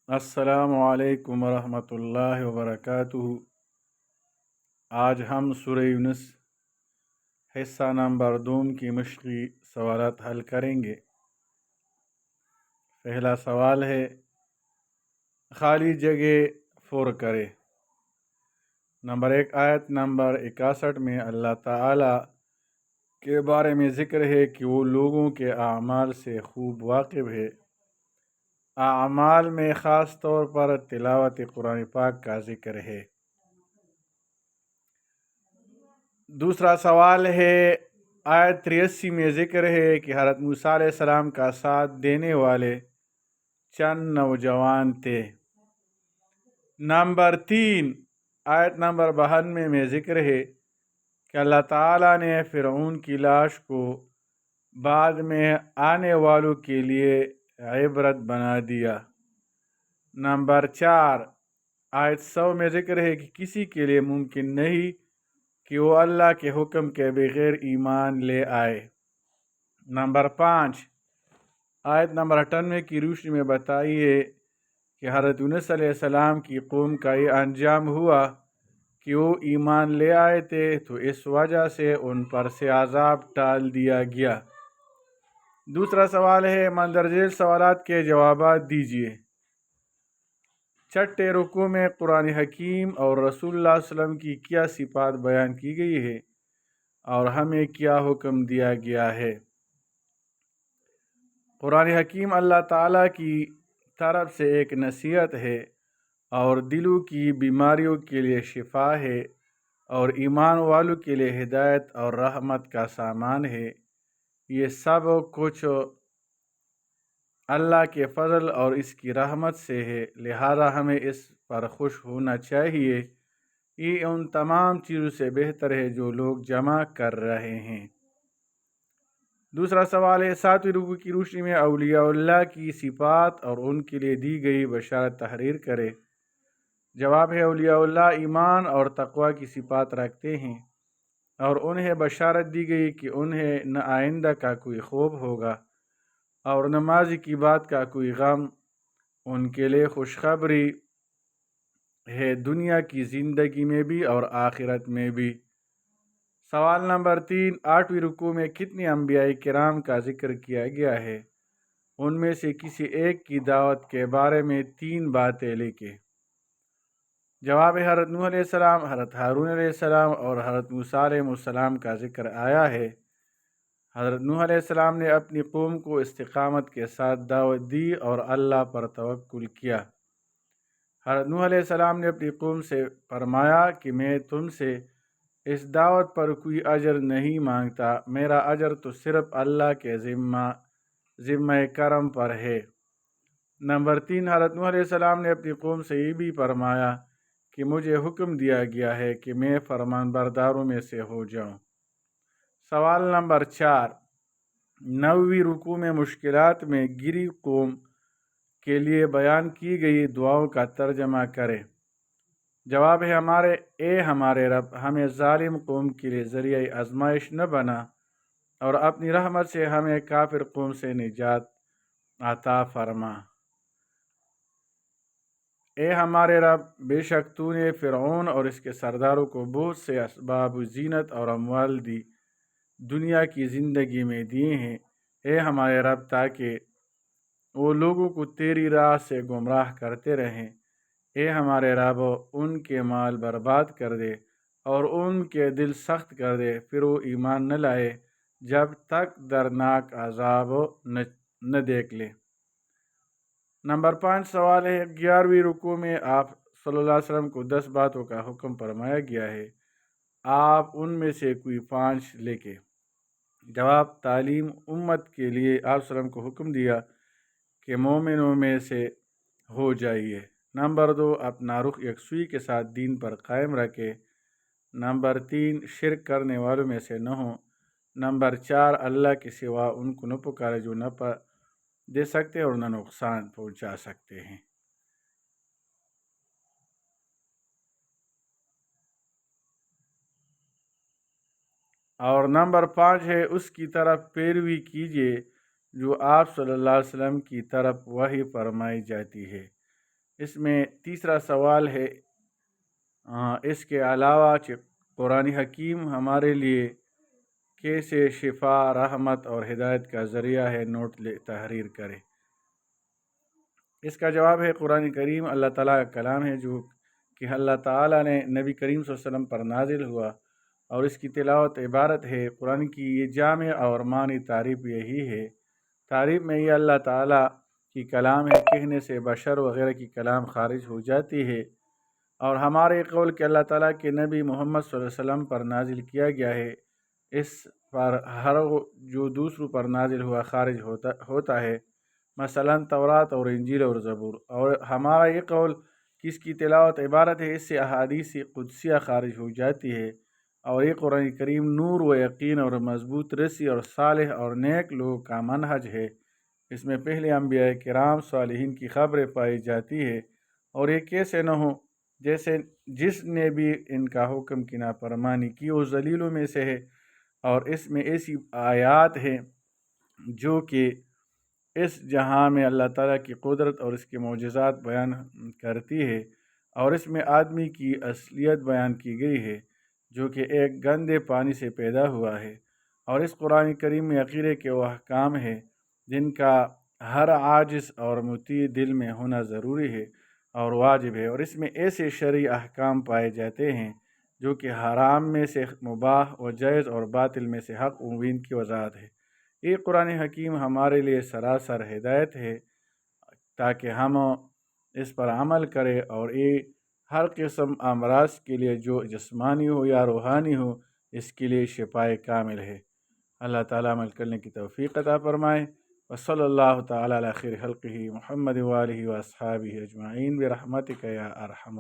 अस्सलामु अलैकुम वरहमतुल्लाहि वबरकातुहू। आज हम सूरह यूनुस हिस्सा नंबर 2 की मश्क़ी सवालात हल करेंगे। पहला सवाल है, खाली जगह फुर करे। नंबर 1, आयत नंबर 61 में अल्लाह ताला के बारे में ज़िक्र है कि वो लोगों के आमाल से खूब वाकिफ़ है। आमाल में ख़ास तौर पर तिलावत कुरान पाक का ज़िक्र है। दूसरा सवाल है, आयत 83 में ज़िक्र है कि हज़रत मूसा अलैहिस्सलाम का साथ देने वाले चंद नौजवान थे। नंबर 3, आयत नंबर 92 में ज़िक्र है कि अल्लाह ताला ने फ़िरऔन की लाश को बाद में आने वालों के लिए इबरत बना दिया। नंबर 4, आयत 100 में ज़िक्र है कि किसी के लिए मुमकिन नहीं कि वो अल्लाह के हुक्म के बगैर ईमान ले आए। नंबर 5, आयत नंबर 98 की रोशनी में बताई है कि हज़रत यूनुस अलैहिस्सलाम की कौम का ये अंजाम हुआ कि वो ईमान ले आए थे, तो इस वजह से उन पर से अज़ाब टाल दिया गया। दूसरा सवाल है, मंदरजेल सवालात के जवाबात दीजिए। छठे रुकू में कुरान हकीम और रसूलुल्लाह सल्लल्लाहु अलैहि वसल्लम की क्या सिफात बयान की गई है और हमें क्या हुक्म दिया गया है। कुरान हकीम अल्लाह ताला की तरफ से एक नसीहत है और दिलों की बीमारियों के लिए शिफा है और ईमान वालों के लिए हिदायत और रहमत का सामान है। ये सब कुछ अल्लाह के फजल और इसकी रहमत से है, लिहाजा हमें इस पर खुश होना चाहिए। ये उन तमाम चीज़ों से बेहतर है जो लोग जमा कर रहे हैं। दूसरा सवाल है, 7वीं रुकू की रोशनी में औलियाउल्लाह की सिफात और उनके लिए दी गई बशारत तहरीर करे। जवाब है, औलियाउल्लाह ईमान और तक़वा की सिफात रखते हैं और उन्हें बशारत दी गई कि उन्हें न आइंदा का कोई खौफ होगा और न माज़ी की बात का कोई गम। उनके लिए खुशखबरी है दुनिया की ज़िंदगी में भी और आखिरत में भी। सवाल नंबर 3, 8वीं रुकू में कितने अंबिया किराम का जिक्र किया गया है। उनमें से किसी एक की दावत के बारे में 3 बातें लिखें। जवाब है, हज़रत नूह अलैहिस्सलाम, हज़रत हारून अलैहिस्सलाम और हज़रत मूसा अलैहिस्सलाम का जिक्र आया है। हज़रत नूह अलैहिस्सलाम ने अपनी कौम को इस्तिकामत के साथ दावत दी और अल्लाह पर तवक्कुल किया। हज़रत नूह अलैहिस्सलाम ने अपनी कौम से फरमाया कि मैं तुमसे इस दावत पर कोई अजर नहीं मांगता, मेरा अजर तो सिर्फ अल्लाह के ज़िम्मा करम पर है। नंबर 3, हज़रत नूह अलैहिस्सलाम ने अपनी कौम से ये भी फरमाया कि मुझे हुक्म दिया गया है कि मैं फरमानबरदारों में से हो जाऊं। सवाल नंबर 4, 9वीं रुकू में मुश्किलात में गिरी कौम के लिए बयान की गई दुआओं का तर्जमा करें। जवाब है, हमारे रब, हमें जालिम कौम के लिए ज़रिया आजमाइश न बना और अपनी रहमत से हमें काफिर कौम से निजात अता फरमा। ए हमारे रब, बेशक तूने फ़िरऔन और इसके सरदारों को बहुत से असबाब जीनत और अमवाल दी दुनिया की ज़िंदगी में दिए हैं। ए हमारे रब, ताकि वो लोगों को तेरी राह से गुमराह करते रहें। ए हमारे रब, उनके माल बर्बाद कर दे और उनके दिल सख्त कर दे, फिर वो ईमान न लाए जब तक दर्दनाक अजाब न देख ले। नंबर 5 सवाल है, 11वीं रुकू में आप सल्लल्लाहु अलैहि वसल्लम को 10 बातों का हुक्म फरमाया गया है, आप उनमें से कोई 5 लेके। जवाब, तालीम उम्मत के लिए आप सल्लल्लाहु अलैहि वसल्लम को हुक्म दिया कि मोमिनों में से हो जाइए। नंबर 2, अपना रुख यकसुई के साथ दीन पर कायम रखे। नंबर 3, शिरक करने वालों में से न हो। नंबर 4, अल्लाह के सिवा उनको न पुकारे जो न दे सकते और न नुकसान पहुंचा सकते हैं। और नंबर 5 है, उसकी तरफ पैरवी कीजिए जो आप सल्लल्लाहु अलैहि वसल्लम की तरफ वही फरमाई जाती है। اس میں تیسرا سوال ہے اس کے علاوہ قرآن حکیم ہمارے لیے کیسے شفا، رحمت اور ہدایت کا ذریعہ ہے، نوٹ تحریر کرے۔ اس کا جواب ہے قرآن کریم اللہ تعالیٰ کا کلام ہے، جو کہ اللہ تعالیٰ نے نبی کریم صلی اللہ علیہ وسلم پر نازل ہوا، اور اس کی تلاوت عبارت ہے۔ قرآن کی یہ جامع اور معنی تعریف یہی ہے۔ تعریف میں یہ اللہ تعالیٰ کی کلام ہے، کہنے سے بشر وغیرہ کی کلام خارج ہو جاتی ہے، اور ہمارے قول کہ اللہ تعالیٰ کے نبی محمد صلی اللہ علیہ وسلم پر نازل کیا گیا ہے، اس پر ہر جو دوسروں پر نازل ہوا خارج ہوتا ہے، مثلا تورات اور انجیل اور زبور۔ اور ہمارا یہ قول کہ اس کی تلاوت عبارت ہے، اس سے احادیث قدسیہ خارج ہو جاتی ہے، اور یہ قرآن کریم نور و یقین اور مضبوط رسی اور صالح اور نیک لوگوں کا منہج ہے۔ اس میں پہلے انبیاء کرام صالحین کی خبریں پائی جاتی ہے، اور یہ کیسے نہ ہو، جس نے بھی ان کا حکم کی نافرمانی کی وہ ذلیلوں میں سے ہے۔ اور اس میں ایسی آیات ہیں جو کہ اس جہاں میں اللہ تعالیٰ کی قدرت اور اس کے معجزات بیان کرتی ہے، اور اس میں آدمی کی اصلیت بیان کی گئی ہے، جو کہ ایک گندے پانی سے پیدا ہوا ہے۔ اور اس قرآن کریم میں عقیدے کے وہ احکام ہیں جن کا ہر عاجز اور مطیع دل میں ہونا ضروری ہے اور واجب ہے، اور اس میں ایسے شرعی احکام پائے جاتے ہیں جو کہ حرام میں سے مباح و جائز اور باطل میں سے حق و مبین کی وضاحت ہے۔ یہ قرآن حکیم ہمارے لیے سراسر ہدایت ہے، تاکہ ہم اس پر عمل کریں، اور یہ ہر قسم امراض کے لیے جو جسمانی ہو یا روحانی ہو، اس کے لیے شفائے کامل ہے۔ اللہ تعالیٰ عمل کرنے کی توفیق عطا فرمائے۔ وصلی اللہ تعالیٰ علی خیر خلقہ محمد وآلہ واصحابہ اجمعین برحمتک یا ارحم